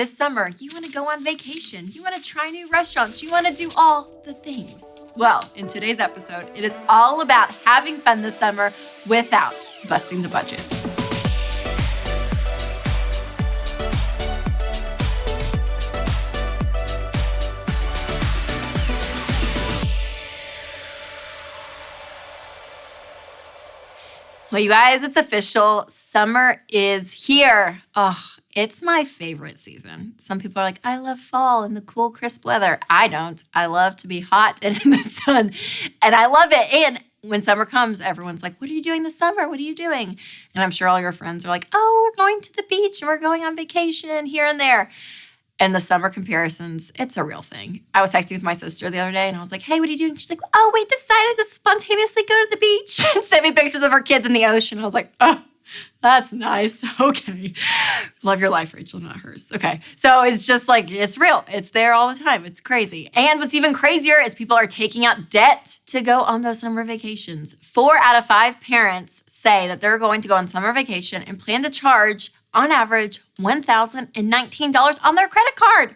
This summer, you want to go on vacation. You want to try new restaurants. You want to do all the things. Well, in today's episode, it is all about having fun this summer without busting the budget. Well, you guys, it's official. Summer is here. Oh, it's my favorite season. Some people are like, I love fall and the cool, crisp weather. I don't. I love to be hot and in the sun, and I love it. And when summer comes, everyone's like, what are you doing this summer? What are you doing? And I'm sure all your friends are like, oh, we're going to the beach and we're going on vacation here and there. And the summer comparisons, it's a real thing. I was texting with my sister the other day and I was like, hey, what are you doing? She's like, oh, we decided to spontaneously go to the beach and sent me pictures of her kids in the ocean. I was like, oh, that's nice. Okay. Love your life, Rachel, not hers. Okay. So it's just like, it's real. It's there all the time. It's crazy. And what's even crazier is people are taking out debt to go on those summer vacations. 4 out of 5 parents say that they're going to go on summer vacation and plan to charge on average, $1,019 on their credit card.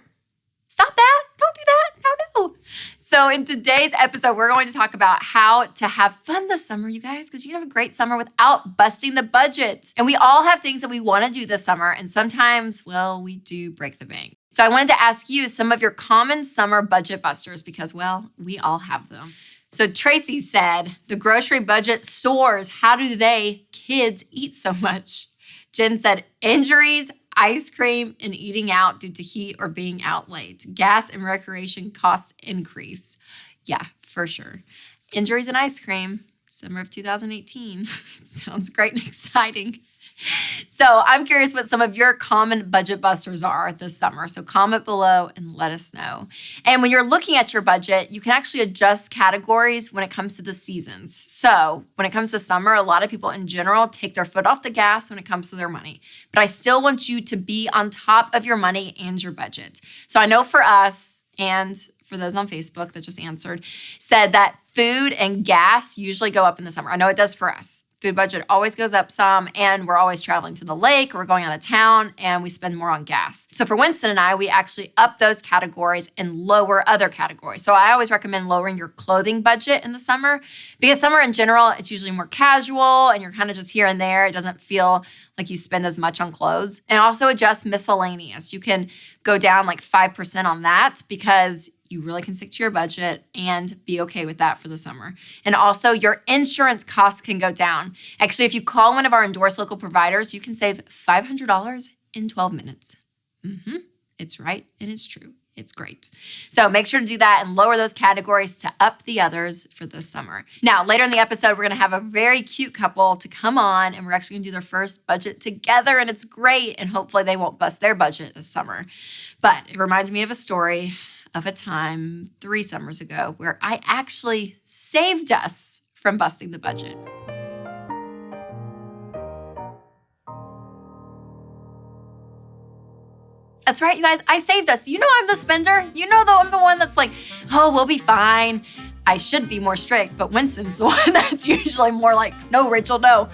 Stop that. Don't do that. No. So in today's episode, we're going to talk about how to have fun this summer, you guys, because you can have a great summer without busting the budget. And we all have things that we want to do this summer. And sometimes, well, we do break the bank. So I wanted to ask you some of your common summer budget busters because, well, we all have them. So Tracy said, the grocery budget soars. How do they, kids, eat so much? Jen said, injuries, ice cream, and eating out due to heat or being out late. Gas and recreation costs increase. Yeah, for sure. Injuries and ice cream, summer of 2018. Sounds great and exciting. So I'm curious what some of your common budget busters are this summer. So comment below and let us know. And when you're looking at your budget, you can actually adjust categories when it comes to the seasons. So when it comes to summer, a lot of people in general take their foot off the gas when it comes to their money. But I still want you to be on top of your money and your budget. So I know for us and for those on Facebook that just answered, said that food and gas usually go up in the summer. I know it does for us. Food budget always goes up some, and we're always traveling to the lake, or we're going out of town, and we spend more on gas. So for Winston and I, we actually up those categories and lower other categories. So I always recommend lowering your clothing budget in the summer, because summer in general, it's usually more casual, and you're kind of just here and there. It doesn't feel like you spend as much on clothes. And also adjust miscellaneous. You can go down like 5% on that because you really can stick to your budget and be okay with that for the summer. And also your insurance costs can go down. Actually, if you call one of our endorsed local providers, you can save $500 in 12 minutes. It's right and it's true. It's great. So make sure to do that and lower those categories to up the others for this summer. Now, later in the episode, we're going to have a very cute couple to come on, and we're actually going to do their first budget together, and it's great. And hopefully they won't bust their budget this summer. But it reminds me of a story of a time 3 summers ago where I actually saved us from busting the budget. That's right, you guys. I saved us. You know I'm the spender. You know though I'm the one that's like, oh, we'll be fine. I should be more strict, but Winston's the one that's usually more like, no, Rachel, no.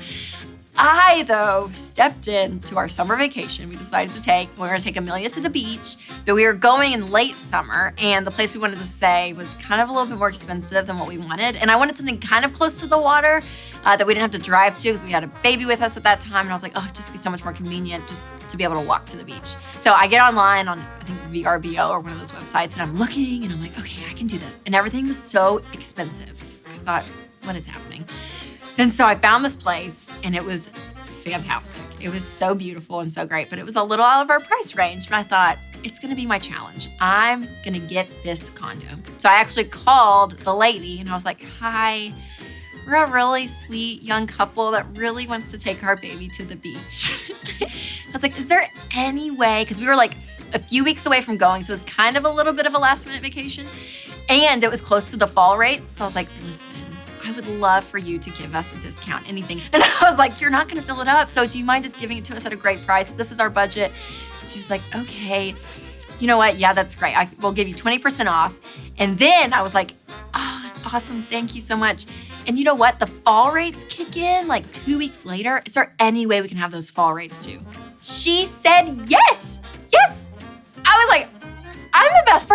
I, though, stepped in to our summer vacation we decided to take. We were going to take Amelia to the beach, but we were going in late summer, and the place we wanted to stay was kind of a little bit more expensive than what we wanted. And I wanted something kind of close to the water that we didn't have to drive to because we had a baby with us at that time. And I was like, oh, it'd just be so much more convenient just to be able to walk to the beach. So I get online on, I think, VRBO or one of those websites, and I'm looking, and I'm like, okay, I can do this. And everything was so expensive. I thought, what is happening? And so I found this place, and it was fantastic. It was so beautiful and so great, but it was a little out of our price range. But I thought, it's going to be my challenge. I'm going to get this condo. So I actually called the lady, and I was like, hi, we're a really sweet young couple that really wants to take our baby to the beach. I was like, is there any way? Because we were like a few weeks away from going, so it was kind of a little bit of a last-minute vacation. And it was close to the fall rate. So I was like, listen, I would love for you to give us a discount, anything. And I was like, you're not going to fill it up. So do you mind just giving it to us at a great price? This is our budget. She was like, okay, you know what? Yeah, that's great. We'll give you 20% off. And then I was like, oh, that's awesome. Thank you so much. And you know what? The fall rates kick in like 2 weeks later. Is there any way we can have those fall rates too? She said yes. Yes.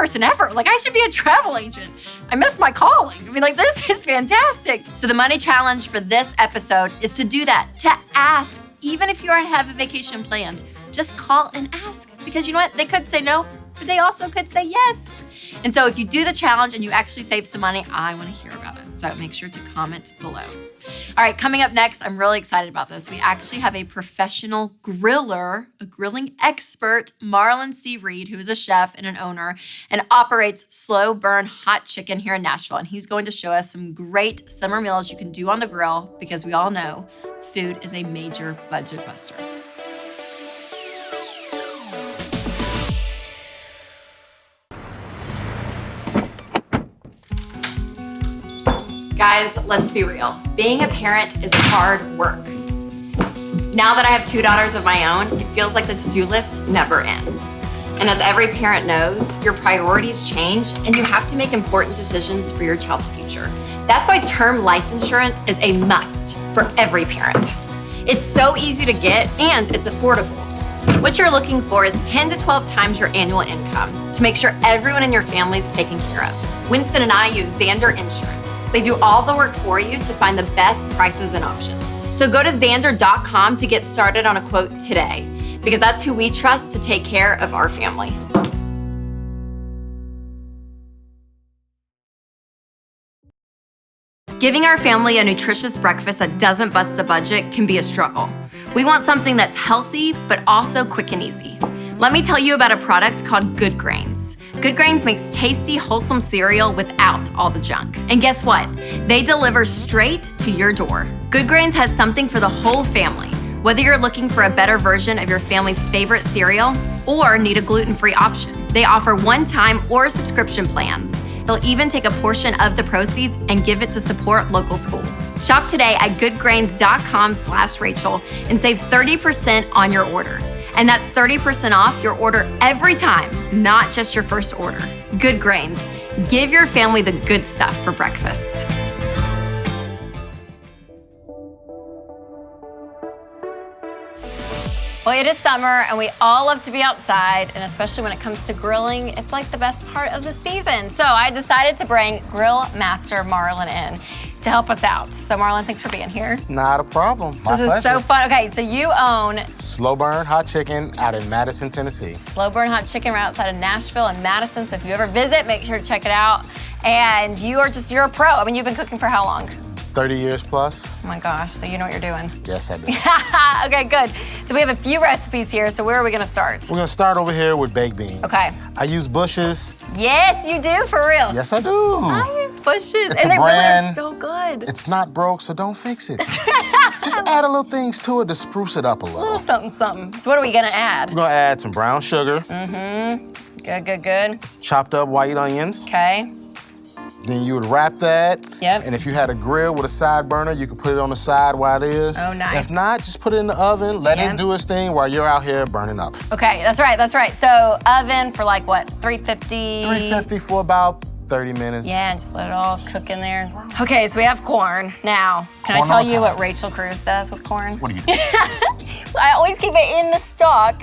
person ever. Like, I should be a travel agent. I missed my calling. I mean, like, this is fantastic. So the money challenge for this episode is to do that, to ask, even if you already have a vacation planned. Just call and ask, because you know what? They could say no, but they also could say yes. And so if you do the challenge and you actually save some money, I want to hear about it. So make sure to comment below. All right, coming up next, I'm really excited about this. We actually have a professional griller, a grilling expert, Marlin C. Reed, who is a chef and an owner and operates Slow Burn Hot Chicken here in Nashville. And he's going to show us some great summer meals you can do on the grill, because we all know food is a major budget buster. Guys, let's be real. Being a parent is hard work. Now that I have 2 daughters of my own, it feels like the to-do list never ends. And as every parent knows, your priorities change and you have to make important decisions for your child's future. That's why term life insurance is a must for every parent. It's so easy to get and it's affordable. What you're looking for is 10 to 12 times your annual income to make sure everyone in your family is taken care of. Winston and I use Zander Insurance. They do all the work for you to find the best prices and options. So go to Zander.com to get started on a quote today, because that's who we trust to take care of our family. Giving our family a nutritious breakfast that doesn't bust the budget can be a struggle. We want something that's healthy, but also quick and easy. Let me tell you about a product called Good Grains. Good Grains makes tasty, wholesome cereal without all the junk. And guess what? They deliver straight to your door. Good Grains has something for the whole family. Whether you're looking for a better version of your family's favorite cereal or need a gluten-free option, they offer one-time or subscription plans. They'll even take a portion of the proceeds and give it to support local schools. Shop today at goodgrains.com/Rachel and save 30% on your order. And that's 30% off your order every time, not just your first order. Good Grains. Give your family the good stuff for breakfast. Well, it is summer and we all love to be outside, and especially when it comes to grilling, it's like the best part of the season. So I decided to bring grill master Marlin in to help us out. So Marlin, thanks for being here. Not a problem. My pleasure. This is so fun. Okay, so you own Slow Burn Hot Chicken out in Madison, Tennessee. Slow Burn Hot Chicken right outside of Nashville and Madison. So if you ever visit, make sure to check it out. And you're a pro. I mean, you've been cooking for how long? 30 years plus. Oh my gosh, so you know what you're doing. Yes, I do. Okay, good. So we have a few recipes here, so where are we gonna start? We're gonna start over here with baked beans. Okay. I use Bush's. Yes, you do, for real. Yes, I do. I use Bush's, It's and a they really are brand. so good. It's not broke, so don't fix it. Just add a little things to it to spruce it up a A little little. something, something. So what are we gonna add? We're gonna add some brown sugar, Good, good, good. chopped up white onions. Okay. Then you would wrap that. Yep. And if you had a grill with a side burner, you could put it on the side while it is. Oh, nice. If not, just put it in the oven, let Yep. it do its thing while you're out here burning up. Okay, that's right, that's right. So oven for like what, 350? 350 for about 30 minutes. Yeah, and just let it all cook in there. Okay, so we have corn. Now, can Corn I tell on you top. what Rachel Cruze does with corn? What do you do? I always keep it in the stock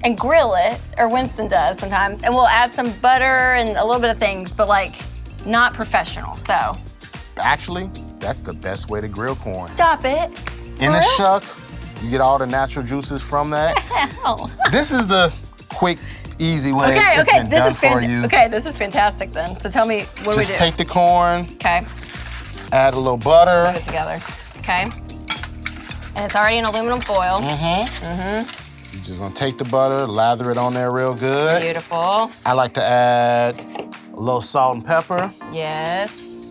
and grill it, or Winston does sometimes, and we'll add some butter and a little bit of things, but like, not professional, so. Actually, that's the best way to grill corn. Stop it. In For a real? shuck, you get all the natural juices from that. Hell. This is the quick, easy way Okay, it's okay, been this done is for you. okay, this is fantastic then. So tell me, what do we Just do? take the corn, Okay, add a little butter. put it together. Okay. And it's already in aluminum foil. You're just gonna take the butter, lather it on there real good. Beautiful. I like to add a little salt and pepper. Yes.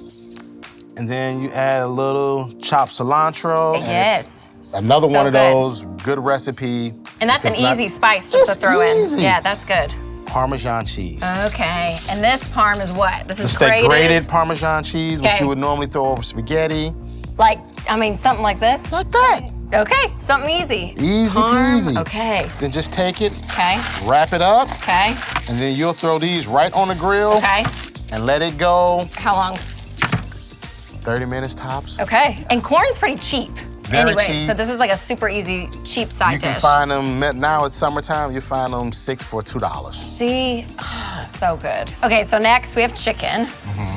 And then you add a little chopped cilantro. and Yes. it's Another So one of good. those, good recipe. And that's an It's not- easy spice just to Just throw in. easy. Yeah, that's good. Parmesan cheese. Okay, and this parm is what? This is Just that grated. grated Parmesan cheese, which Okay. you would normally throw over spaghetti. Like, I mean, something like this? Like that. Okay, something easy. Easy Parm, peasy. Okay, Then just take it, okay, wrap it up, okay, and then you'll throw these right on the grill okay. and let it go How long? 30 minutes tops. Okay, and corn's pretty cheap. Very anyway, cheap. so this is like a super easy, cheap side You dish. can find them, now it's summertime, you find them 6 for $2. See, so good. Okay, so next we have chicken.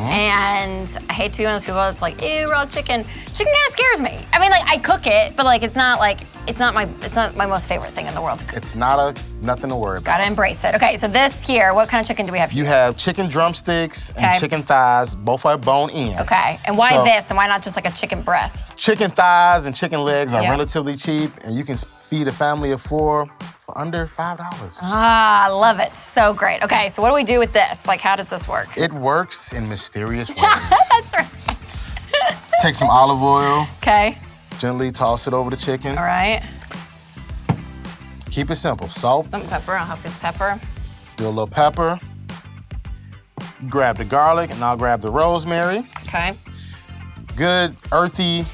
And I hate to be one of those people that's like, ew, raw chicken. Chicken kind of scares me. I mean, like, I cook it, but like, it's not my most favorite thing in the world to cook. It's nothing to worry about. Gotta embrace it. Okay, so this here, what kind of chicken do we have here? You have chicken drumsticks and Okay. chicken thighs, both are bone in. Okay, and why So- this and why not just like a chicken breast? Chicken thighs and chicken legs are Yeah. relatively cheap, and you can feed a family of 4 for under $5. Ah, I love it, so great. Okay, so what do we do with this? Like, how does this work? It works in mysterious ways. That's right. Take some olive oil, Okay, gently toss it over the chicken. all right. Keep it simple. Salt, Some pepper, I'll help with pepper. do a little pepper. Grab the garlic, and I'll grab the rosemary. Okay. Good earthy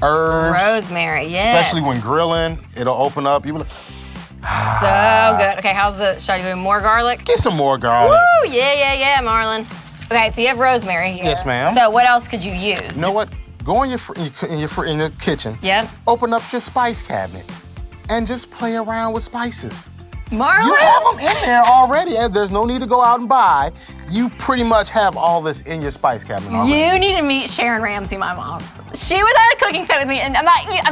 herbs. Rosemary, yes. Especially when grilling, it'll open up. You will So good. Okay, should I do more garlic? get some more garlic. Woo, yeah, Marlin. Okay, so you have rosemary here. Yes, ma'am. So what else could you use? You know what? Go in your kitchen. Yep. Open up your spice cabinet and just play around with spices. Marlin? You have them in there already, and there's no need to go out and buy. You pretty much have all this in your spice cabinet already. You need to meet Sharon Ramsey, my mom. She was at a cooking set with me, and I'm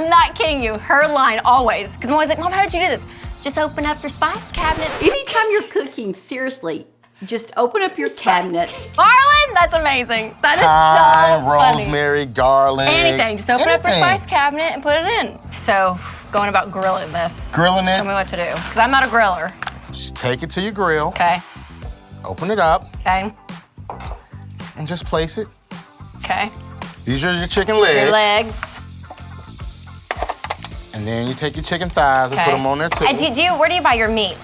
not kidding you. Her line always, because I'm always like, Mom, how did you do this? Just open up your spice cabinet. Anytime you're cooking, seriously, just open up your cabinets. Marlin, that's amazing. That is Thyme, so funny. rosemary, garlic. Anything, just open up your anything. spice cabinet and put it in. So, going about grilling this. Grilling it. Show me what to do, because I'm not a griller. Just take it to your grill, Okay, open it up, okay, and just place it. okay. These are your chicken legs. Your legs. And then you take your chicken thighs and put them on there too. And where do you buy your meat?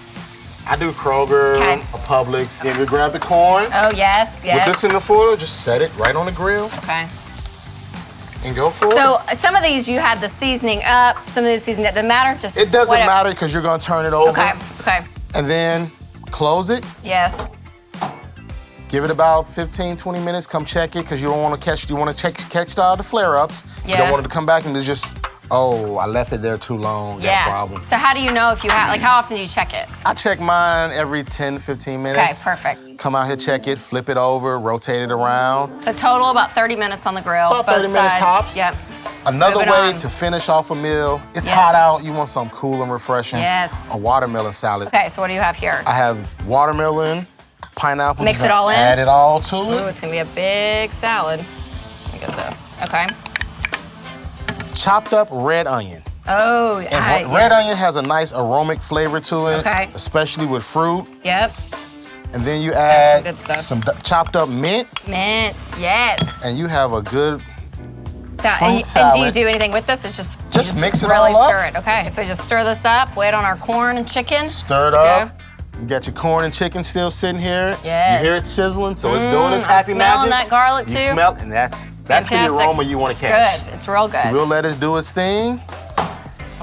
I do Kroger, Okay. or Publix. Then we grab the corn. Oh, yes. With this in the foil, just set it right on the grill Okay. and go for it. So some of these you had the seasoning up, some of these seasoning that doesn't matter. Just It doesn't whatever. matter because you're gonna turn it over. Okay. Okay. And then close it. Yes. Give it about 15, 20 minutes. Come check it because you don't want to catch. You want to catch all the flare-ups. You Yeah. don't want it to come back and it's just, oh, I left it there too long. Got Yeah. a problem. So how do you know if you have, like, how often do you check it? I check mine every 10, 15 minutes. Okay, perfect. Come out here, check it, flip it over, rotate it around. So total about 30 minutes on the grill. About 30 both minutes sides. tops. Yep. Another Move it way on. to finish off a meal. It's Yes. hot out. You want something cool and refreshing. Yes. A watermelon salad. Okay, so what do you have here? I have watermelon, pineapple. Mix just it all in? Add it all to Ooh, it. it's gonna be a big salad. Look at this. Okay. Chopped up red onion. Oh, And red onion has a nice aromatic flavor to it, Okay. especially with fruit. Yep. And then you some add good stuff. some chopped up mint, Mint. Yes. and you have a good So, fruit and do you salad. do anything with this? Or just mix it really all up. stir it. Okay, so we just stir this up, wait on our corn and chicken. Stir it to go. up. You got your corn and chicken still sitting here. Yes. You hear it sizzling, so it's doing its I'm happy smelling magic. that garlic You too. smell, and that's the Fantastic. aroma you want to It's catch. good. It's real good. So we'll let it do its thing. And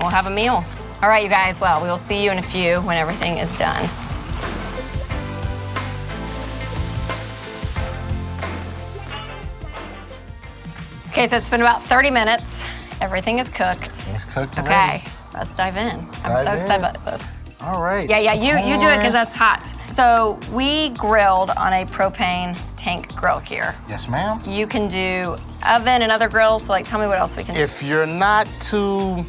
we'll have a meal. All right, you guys. Well, we will see you in a few when everything is done. Okay, so it's been about 30 minutes. Everything is cooked. It's cooked and Okay, let's dive in. I'm so dive excited in. about this. All right. Yeah, you do it Corn. because that's hot. So we grilled on a propane tank grill here. Yes, ma'am. You can do oven and other grills, so like tell me what else we can do. If you're not too,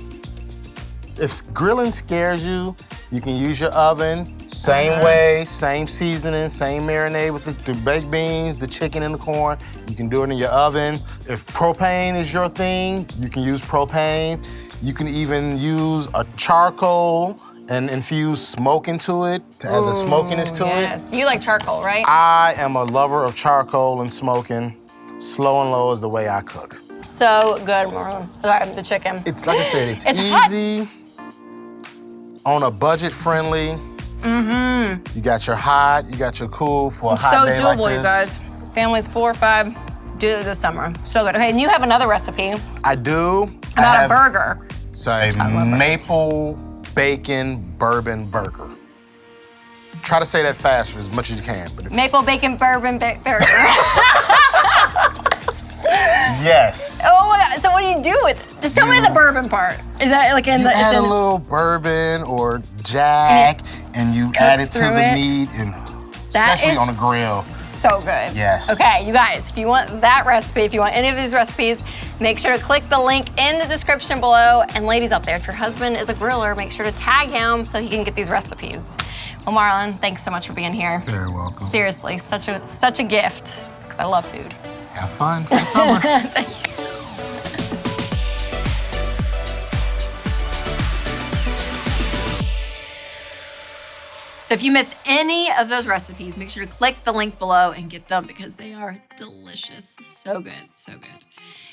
if grilling scares you, you can use your oven. Same way, same seasoning, same marinade with the baked beans, the chicken and the corn. You can do it in your oven. If propane is your thing, you can use propane. You can even use a charcoal and infuse smoke into it to add the smokiness to it. Yes, you like charcoal, right? I am a lover of charcoal and smoking. Slow and low is the way I cook. So good, Marlon. Okay, the chicken. It's like I said, it's hot. easy, on a budget friendly. You got your hot, you got your cool for a hot So day doable, like you this. guys. Families 4 or 5, do it this summer. So good. Okay, and you have another recipe I do. about a burger. It's a maple bacon bourbon burger. Try to say that fast as much as you can. But it's, Maple bacon bourbon burger. Yes. Oh my God, So what do you do with it? Just tell me the bourbon part. Is that like in You the? add It's a in, little bourbon or Jack, and you add it to through the it. meat, and That especially is on a grill. so good. Yes. Okay, you guys, if you want that recipe, if you want any of these recipes, make sure to click the link in the description below. And ladies out there, if your husband is a griller, make sure to tag him so he can get these recipes. Well, Marlin, thanks so much for being here. Very welcome. Seriously, such a gift, because I love food. Have fun for the summer. So if you missed any of those recipes, make sure to click the link below and get them because they are delicious. So good, so good.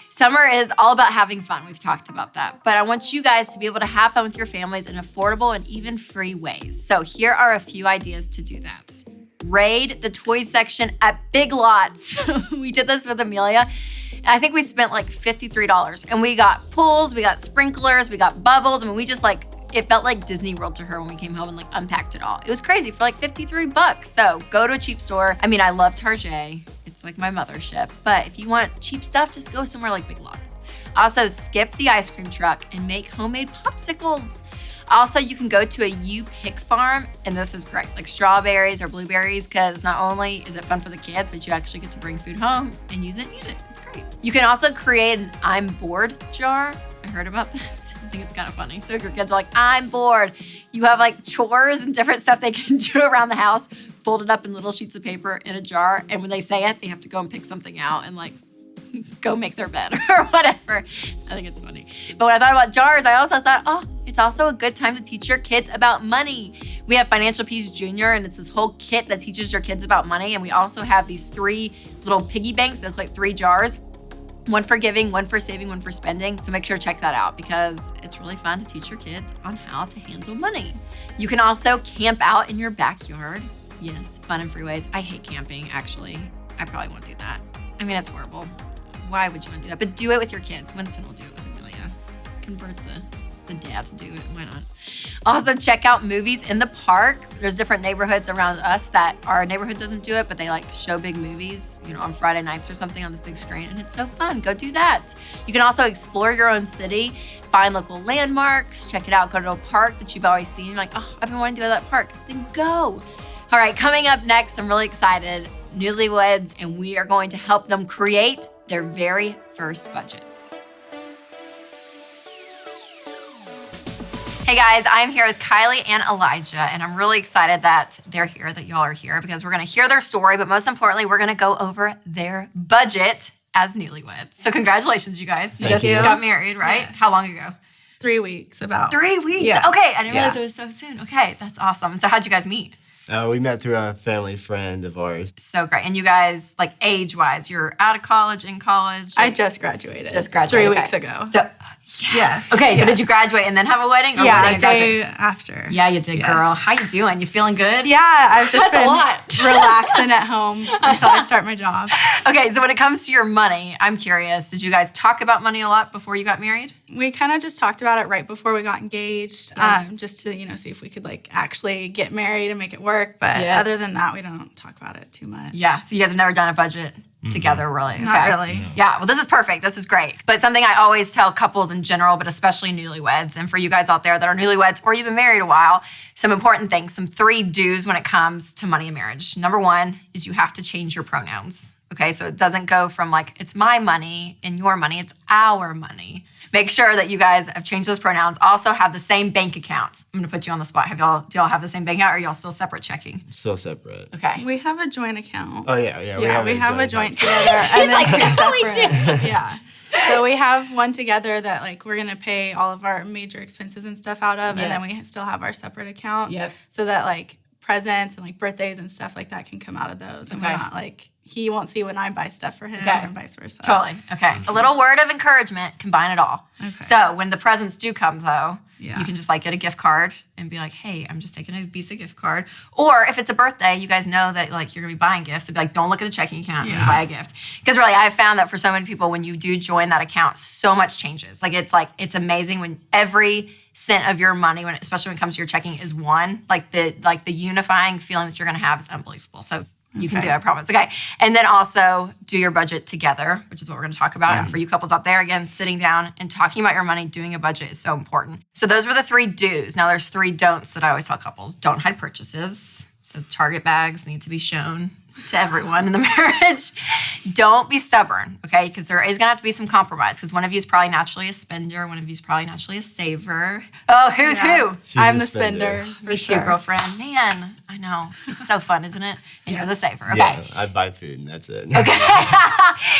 Summer is all about having fun. We've talked about that. But I want you guys to be able to have fun with your families in affordable and even free ways. So here are a few ideas to do that. Raid the toys section at Big Lots. We did this with Amelia. I think we spent like $53. And we got pools, we got sprinklers, we got bubbles. I mean, we just it felt like Disney World to her when we came home and unpacked it all. It was crazy for like $53. So go to a cheap store. I mean, I love Target. It's like my mothership. But if you want cheap stuff, just go somewhere like Big Lots. Also, skip the ice cream truck and make homemade popsicles. Also, you can go to a U-Pick farm, and this is great, like strawberries or blueberries, because not only is it fun for the kids, but you actually get to bring food home and use it and eat it. It's great. You can also create an I'm bored jar. I heard about this. I think it's kind of funny. So if your kids are like, I'm bored, you have like chores and different stuff they can do around the house, folded up in little sheets of paper in a jar. And when they say it, they have to go and pick something out and go make their bed or whatever. I think it's funny. But when I thought about jars, I also thought, it's also a good time to teach your kids about money. We have Financial Peace Junior, and it's this whole kit that teaches your kids about money. And we also have these 3 little piggy banks that look like 3 jars. One for giving, one for saving, one for spending. So make sure to check that out because it's really fun to teach your kids on how to handle money. You can also camp out in your backyard. Yes, fun and free ways. I hate camping, actually. I probably won't do that. I mean, it's horrible. Why would you want to do that? But do it with your kids. Winston will do it with Amelia. Convert the dad to do it. Why not? Also, check out movies in the park. There's different neighborhoods around us that our neighborhood doesn't do it, but they show big movies, on Friday nights or something on this big screen, and it's so fun. Go do that. You can also explore your own city, find local landmarks, check it out, go to a park that you've always seen. I've been wanting to go to that park. Then go. All right, coming up next, I'm really excited. Newlyweds, and we are going to help them create their very first budgets. Hey guys, I'm here with Kylie and Elijah, and I'm really excited that they're here, that y'all are here, because we're gonna hear their story, but most importantly, we're gonna go over their budget as newlyweds. So congratulations, you guys. You Thank just you. got married, right? Yes. How long ago? 3 weeks, about. 3 weeks? Yeah. Okay, I didn't Yeah. realize it was so soon. Okay, that's awesome. So how'd you guys meet? We met through a family friend of ours. So great. And you guys, age-wise, you're out of college, in college? I just graduated. Just graduated, 3 okay. weeks ago. So, yes. Okay, so Yeah. did you graduate and then have a wedding? Or Yeah, wedding the and graduate? day after. Yeah, you did, Yes. girl. How you doing? You feeling good? Yeah, I've just That's a been lot. relaxing at home until I start my job. Okay, so when it comes to your money, I'm curious, did you guys talk about money a lot before you got married? We kind of just talked about it right before we got engaged, just to see if we could actually get married and make it work. But Yes. other than that, we don't talk about it too much. Yeah, so you guys have never done a budget together, really? Not really. Yeah, well, this is perfect. This is great. But something I always tell couples in general, but especially newlyweds, and for you guys out there that are newlyweds or you've been married a while, some important things, some 3 do's when it comes to money and marriage. Number 1 is you have to change your pronouns. Okay, so it doesn't go from it's my money and your money, it's our money. Make sure that you guys have changed those pronouns. Also have the same bank account. I'm gonna put you on the spot. Do y'all have the same bank account or are y'all still separate checking? Still separate. Okay. We have a joint account. Oh, yeah. Yeah, we have a joint account. together. and then like, two "No, we separate." Yeah. So we have one together that we're gonna pay all of our major expenses and stuff out of, and then we still have our separate accounts. Yep. So that presents and birthdays and stuff like that can come out of those, and Okay. we're not he won't see when I buy stuff for him Okay. and vice versa. Totally. Okay. A little word of encouragement, combine it all. Okay. So when the presents do come, though, Yeah. you can just get a gift card and be like, hey, I'm just taking a Visa gift card. Or if it's a birthday, you guys know that you're gonna be buying gifts. So be like, don't look at the checking account and buy a gift. Because really, I've found that for so many people, when you do join that account, so much changes. It's amazing when every cent of your money, especially when it comes to your checking, is one. The unifying feeling that you're gonna have is unbelievable. So You can do it, I promise. Okay. And then also do your budget together, which is what we're going to talk about. And for you couples out there, again, sitting down and talking about your money, doing a budget is so important. So those were the 3 do's. Now there's 3 don'ts that I always tell couples. Don't hide purchases. So Target bags need to be shown to everyone in the marriage. Don't be stubborn, okay? Because there is going to have to be some compromise, because one of you is probably naturally a spender. One of you is probably naturally a saver. Oh, who's who? She's I'm a the spender. Me too, girlfriend. Man, I know. It's so fun, isn't it? And you're the saver. Okay. Yeah, I buy food and that's it. Okay.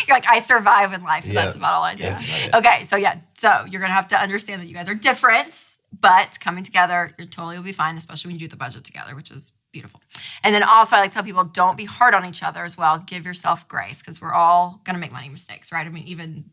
You're like, I survive in life. Yeah. That's about all I do. That's about it. Okay. So you're going to have to understand that you guys are different, but coming together, you totally will be fine, especially when you do the budget together, which is beautiful. And then also I like to tell people, don't be hard on each other as well. Give yourself grace, because we're all going to make money mistakes, right? I mean, even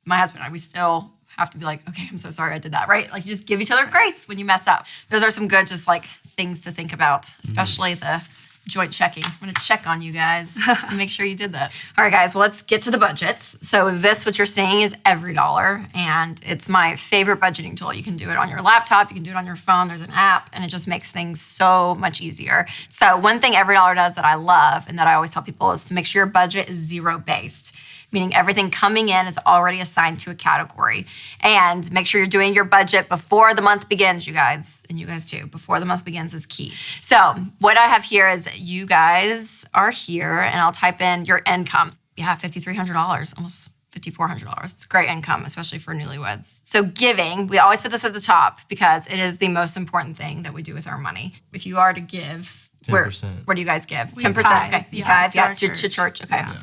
my husband and I, we still have to be like, okay, I'm so sorry I did that, right? Like, just give each other grace when you mess up. Those are some good just like things to think about, especially the joint checking. I'm going to check on you guys, so make sure you did that. All right, guys, well, let's get to the budgets. So this, what you're seeing, is Every Dollar, and it's my favorite budgeting tool. You can do it on your laptop, you can do it on your phone. There's an app, and it just makes things so much easier. So one thing Every Dollar does that I love and that I always tell people is to make sure your budget is zero-based, meaning everything coming in is already assigned to a category. And make sure you're doing your budget before the month begins, you guys, and you guys too. Before the month begins is key. So what I have here is you guys are here, and I'll type in your income. Yeah, $5,300, almost $5,400. It's great income, especially for newlyweds. So giving, we always put this at the top because it is the most important thing that we do with our money. If you are to give, where 10%. do you guys give? We 10%. tithe, Okay, you yeah, tithe, to yeah, our to church. church. Okay. Yeah.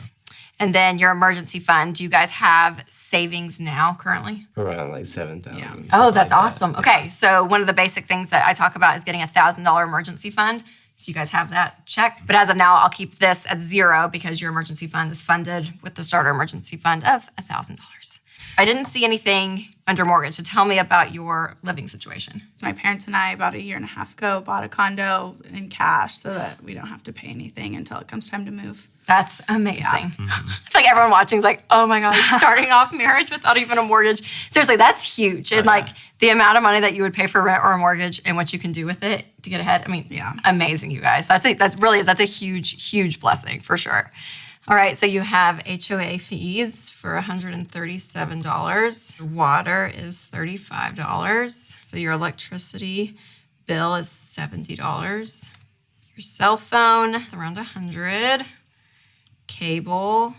And then your emergency fund, do you guys have savings now currently? Around like 7,000. Yeah. Oh, that's awesome. Okay, so one of the basic things that I talk about is getting a $1,000 emergency fund. So you guys have that checked. But as of now, I'll keep this at 0 because your emergency fund is funded with the starter emergency fund of $1,000. I didn't see anything under mortgage, so tell me about your living situation. My parents and I, about a year and a half ago, bought a condo in cash so that we don't have to pay anything until it comes time to move. That's amazing. It's like everyone watching is like, oh my gosh, starting off marriage without even a mortgage. Seriously, that's huge. And like the amount of money that you would pay for rent or a mortgage and what you can do with it to get ahead. I mean, amazing, you guys. That's a huge, huge blessing for sure. All right, so you have HOA fees for $137. Your water is $35. So your electricity bill is $70. Your cell phone, around $100. Cable,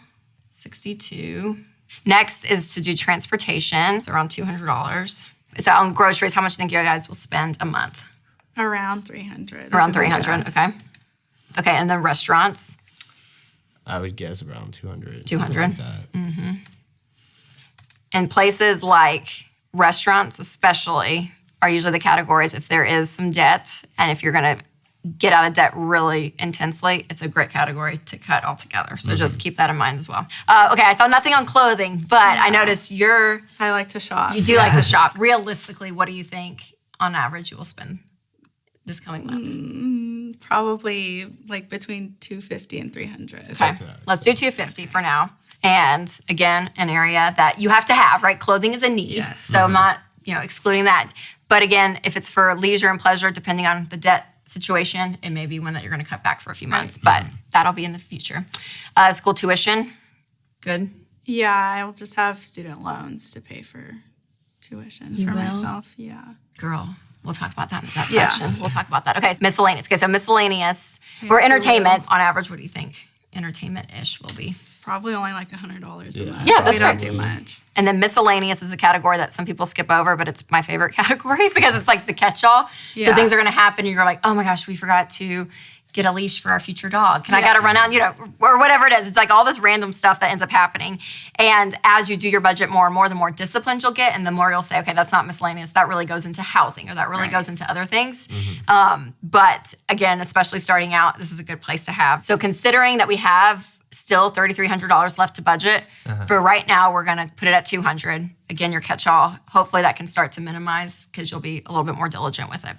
$62. Next is to do transportation, so around $200. So on groceries, how much do you think you guys will spend a month? Around $300. Around $300, okay. Okay, and then restaurants. I would guess around 200. 200. Like that. And places like restaurants especially are usually the categories if there is some debt, and if you're going to get out of debt really intensely, it's a great category to cut altogether. So just keep that in mind as well. Okay, I saw nothing on clothing, but I noticed I like to shop. you do like to shop. Realistically, what do you think on average you will spend this coming month? Probably like between $250 and $300. Okay, let's do $250 for now. And again, an area that you have to have, right? Clothing is a need. Yes. So I'm not, excluding that. But again, if it's for leisure and pleasure, depending on the debt situation, it may be one that you're going to cut back for a few months, but that'll be in the future. School tuition, good. Yeah, I'll just have student loans to pay for tuition for myself. Yeah. Girl, we'll talk about that in the debt section. We'll talk about that. Okay, miscellaneous. Okay, so miscellaneous or entertainment, on average, what do you think entertainment-ish will be? Probably only like $100 a month. Yeah, that's we don't great. do much. And then miscellaneous is a category that some people skip over, but it's my favorite category because it's like the catch-all. So Yeah. things are going to happen and you're like, oh my gosh, we forgot to get a leash for our future dog. Can I got to run out, or whatever it is. It's like all this random stuff that ends up happening. And as you do your budget more and more, the more disciplined you'll get and the more you'll say, okay, that's not miscellaneous. That really goes into housing or that really goes into other things. But again, especially starting out, this is a good place to have. So considering that we have still $3,300 left to budget. For right now, we're gonna put it at $200. Again, your catch-all. Hopefully that can start to minimize because you'll be a little bit more diligent with it.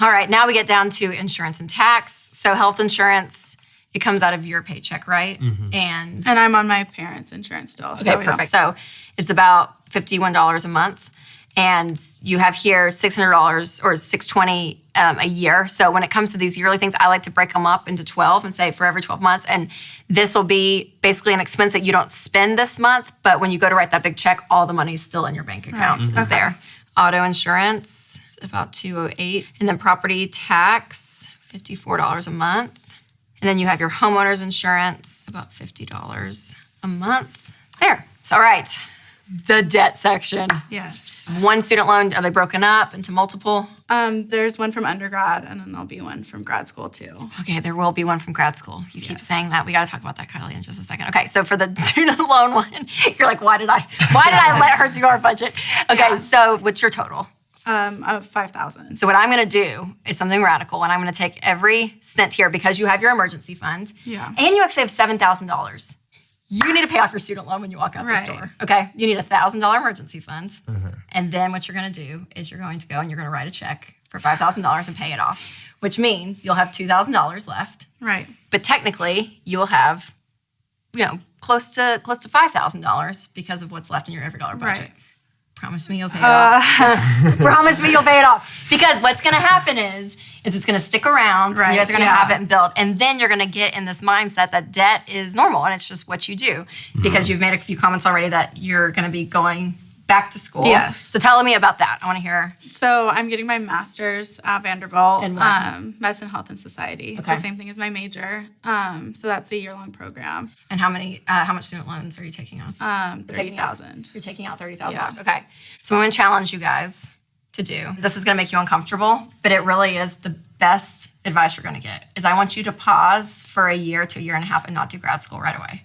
All right, now we get down to insurance and tax. So health insurance, it comes out of your paycheck, right? And I'm on my parents' insurance still. okay, perfect. So it's about $51 a month. And you have here $600 or $620 a year. So when it comes to these yearly things, I like to break them up into 12 and say for every 12 months. And this will be basically an expense that you don't spend this month, but when you go to write that big check, all the money's still in your bank account is there. Auto insurance, about $208. And then property tax, $54 a month. And then you have your homeowner's insurance, about $50 a month. There. It's all right. The debt section. Yes. One student loan, are they broken up into multiple? There's one from undergrad, and then there'll be one from grad school too. Okay, there will be one from grad school. You keep saying that. We got to talk about that, Kylie, in just a second. Okay, so for the student loan one, you're like, why did I let her do our budget? Okay, so what's your total? Of 5,000. So what I'm going to do is something radical, and I'm going to take every cent here because you have your emergency fund. Yeah. And you actually have $7,000. You need to pay off your student loan when you walk out this door, okay? You need a $1,000 emergency fund. And then what you're gonna do is you're going to go and you're gonna write a check for $5,000 and pay it off, which means you'll have $2,000 left. Right. But technically, you will have, close to $5,000 because of what's left in your every dollar budget. Right. Promise me you'll pay it off. Promise me you'll pay it off. Because what's going to happen is it's going to stick around. And you guys are going to have it and build. And then you're going to get in this mindset that debt is normal and it's just what you do. Because you've made a few comments already that you're going to be going back to school. Yes. So tell me about that. I want to hear. So I'm getting my master's at Vanderbilt. In what? Medicine, Health, and Society. Okay. The same thing as my major. So that's a year-long program. And how much student loans are you taking off? 30,000. You're taking out $30,000. Yeah. Okay. So I'm going to challenge you guys to do. This is going to make you uncomfortable, but it really is the best advice you're going to get. Is I want you to pause for a year to a year and a half and not do grad school right away.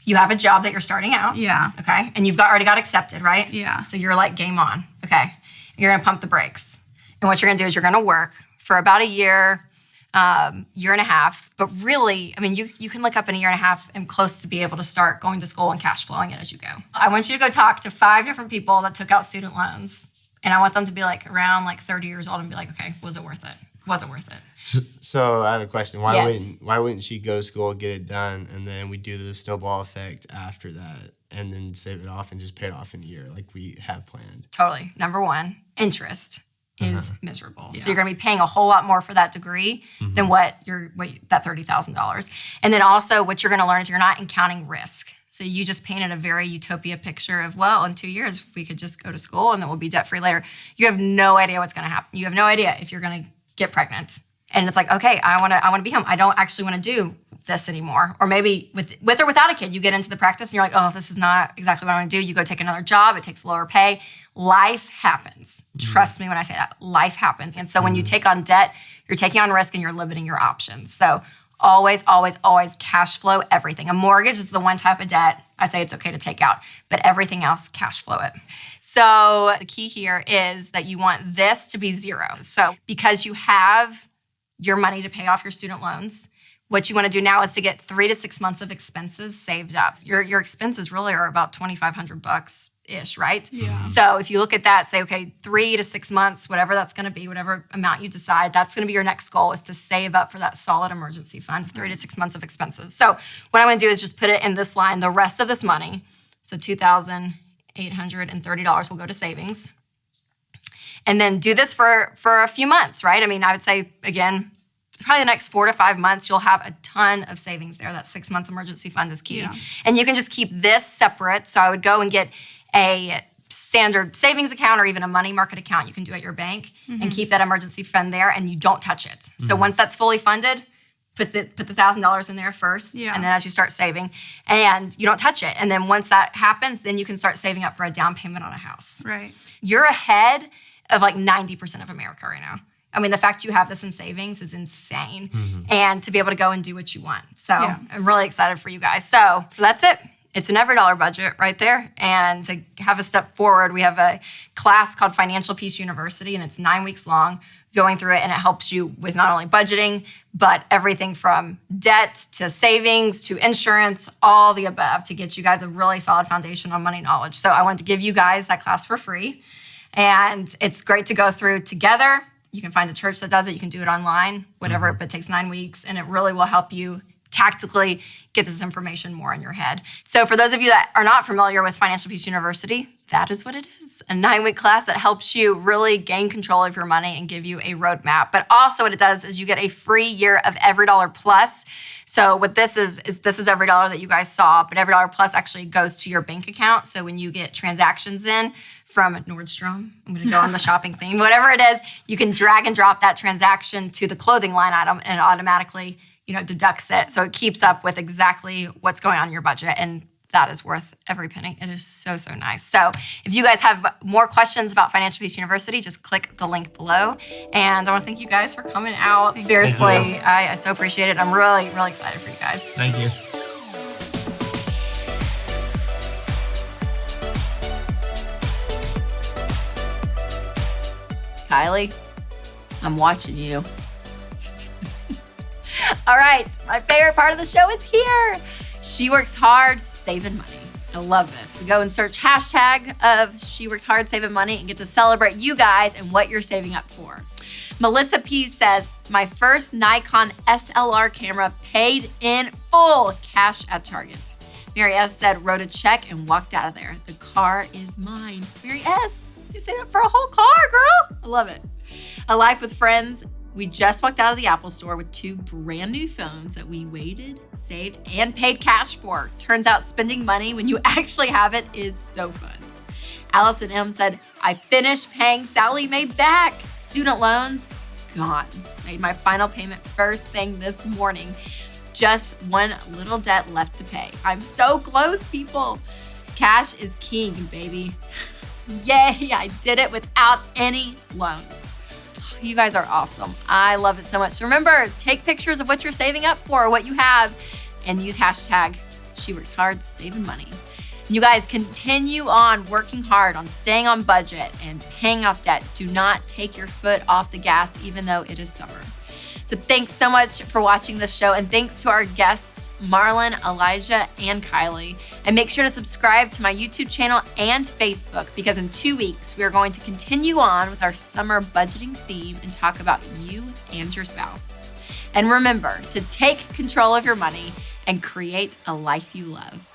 You have a job that you're starting out. Yeah. Okay. And you've already got accepted, right? Yeah. So you're like game on. Okay. You're going to pump the brakes. And what you're going to do is you're going to work for about a year, year and a half. But really, I mean, you can look up in a year and a half and close to be able to start going to school and cash flowing it as you go. I want you to go talk to 5 different people that took out student loans. And I want them to be like around like 30 years old and be like, okay, was it worth it? Was it worth it? So I have a question. Why Yes. wouldn't she go to school, get it done, and then we do the snowball effect after that, and then save it off and just pay it off in a year like we have planned? Totally. Number one, interest is miserable. So you're going to be paying a whole lot more for that degree than that $30,000. And then also what you're going to learn is you're not encountering risk. So you just painted a very utopia picture of, well, in 2 years we could just go to school and then we'll be debt free later. You have no idea what's going to happen. You have no idea if you're going to get pregnant. And it's like, okay, I want to be home. I don't actually want to do this anymore. Or maybe with or without a kid, you get into the practice and you're like, oh, this is not exactly what I want to do. You go take another job. It takes lower pay. Life happens. Trust me when I say that. Life happens. And so when you take on debt, you're taking on risk and you're limiting your options. So always, always, always cash flow everything. A mortgage is the one type of debt I say it's okay to take out, but everything else, cash flow it. So the key here is that you want this to be zero. So because you have your money to pay off your student loans, what you want to do now is to get 3 to 6 months of expenses saved up. Your expenses really are about $2,500-ish, right? Yeah. So if you look at that, say, okay, 3 to 6 months, whatever that's going to be, whatever amount you decide, that's going to be your next goal, is to save up for that solid emergency fund of 3 to 6 months of expenses. So what I'm going to do is just put it in this line, the rest of this money, so $2,830 will go to savings. And then do this for a few months, right? I mean, I would say, again, probably the next 4 to 5 months, you'll have a ton of savings there. That 6-month emergency fund is key. Yeah. And you can just keep this separate. So I would go and get a standard savings account or even a money market account you can do at your bank and keep that emergency fund there and you don't touch it. So once that's fully funded, put the $1,000 in there first, and then as you start saving, and you don't touch it. And then once that happens, then you can start saving up for a down payment on a house. Right. You're ahead of like 90% of America right now. I mean, the fact you have this in savings is insane. And to be able to go and do what you want. So I'm really excited for you guys. So that's it. It's an every dollar budget right there. And to have a step forward, we have a class called Financial Peace University, and it's 9 weeks long, going through it, and it helps you with not only budgeting, but everything from debt to savings to insurance, all the above, to get you guys a really solid foundation on money knowledge. So I wanted to give you guys that class for free. And it's great to go through together. You can find a church that does it. You can do it online, whatever, but it takes 9 weeks, and it really will help you tactically get this information more in your head. So for those of you that are not familiar with Financial Peace University, that is what it is. A 9-week class that helps you really gain control of your money and give you a roadmap. But also what it does is you get a free year of Every Dollar Plus. So what this is this is Every Dollar that you guys saw, but Every Dollar Plus actually goes to your bank account. So when you get transactions in from Nordstrom, I'm gonna go on the shopping theme, whatever it is, you can drag and drop that transaction to the clothing line item and it automatically, deducts it. So it keeps up with exactly what's going on in your budget. And that is worth every penny. It is so, so nice. So if you guys have more questions about Financial Peace University, just click the link below. And I want to thank you guys for coming out. Seriously, I so appreciate it. I'm really, really excited for you guys. Thank you. Kylie, I'm watching you. All right, my favorite part of the show is here. She works hard saving money. I love this. We go and search hashtag of She Works Hard Saving Money and get to celebrate you guys and what you're saving up for. Melissa P says, my first Nikon SLR camera paid in full, cash at Target. Mary S said, wrote a check and walked out of there. The car is mine. Mary S, you say that for a whole car, girl. I love it. A Life with Friends. We just walked out of the Apple store with 2 brand new phones that we waited, saved, and paid cash for. Turns out spending money when you actually have it is so fun. Allison M said, I finished paying Sally Mae back. Student loans, gone. Made my final payment first thing this morning. Just one little debt left to pay. I'm so close, people. Cash is king, baby. Yay, I did it without any loans. You guys are awesome. I love it so much. So remember, take pictures of what you're saving up for, what you have, and use hashtag She Works Hard Saving Money. You guys continue on working hard on staying on budget and paying off debt. Do not take your foot off the gas, even though it is summer. So thanks so much for watching this show, and thanks to our guests, Marlin, Elijah, and Kylie. And make sure to subscribe to my YouTube channel and Facebook, because in 2 weeks, we are going to continue on with our summer budgeting theme and talk about you and your spouse. And remember to take control of your money and create a life you love.